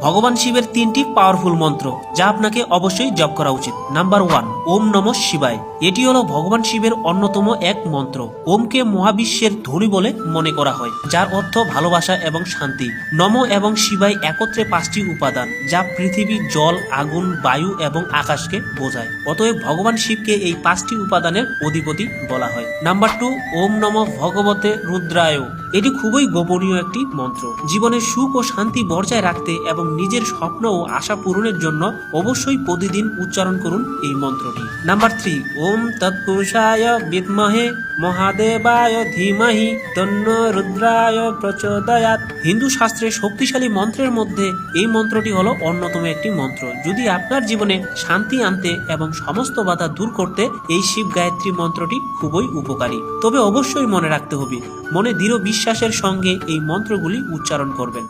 ভগবান শিবের 3টি পাওয়ারফুল মন্ত্র যা আপনাকে অবশ্যই জপ করা উচিত। নাম্বার 1, ওম নমঃ শিবায়। এটি হলো ভগবান শিবের অন্যতম এক মন্ত্র। ওমকে মহাবিশ্বের ধ্বনি বলে মনে করা হয়, যার অর্থ ভালোবাসা এবং শান্তি। নম এবং শিবায় একত্রে 5টি উপাদান, যা পৃথিবী, জল, আগুন, বায়ু এবং আকাশকে বোঝায়। অতএব ভগবান শিবকে এই 5টি উপাদানের অধিপতি বলা হয়। নাম্বার 2, ওম নমঃ ভগবতে রুদ্রায়। এটি খুবই গোপনীয় একটি মন্ত্র। জীবনের সুখ ও শান্তি বজায় রাখতে এবং নিজের স্বপ্ন ও আশা পূরণের জন্য অবশ্যই প্রতিদিন উচ্চারণ করুন এই মন্ত্রটি। নাম্বার 3, ওম তৎপুরুষায় বিদ্মহে মহাদেবায় ধীমহি তন্নো রুদ্রায় প্রচোদয়াৎ। হিন্দু শাস্ত্রে শক্তিশালী মন্ত্রের মধ্যে এই মন্ত্রটি হলো অন্যতম একটি মন্ত্র। যদি আপনার জীবনে শান্তি আনতে এবং সমস্ত বাধা দূর করতে এই শিব গায়ত্রী মন্ত্রটি খুবই উপকারী। তবে অবশ্যই মনে রাখতে হবে, মনে দৃঢ় বিশ্বাসের সঙ্গে এই মন্ত্রগুলি উচ্চারণ করবেন।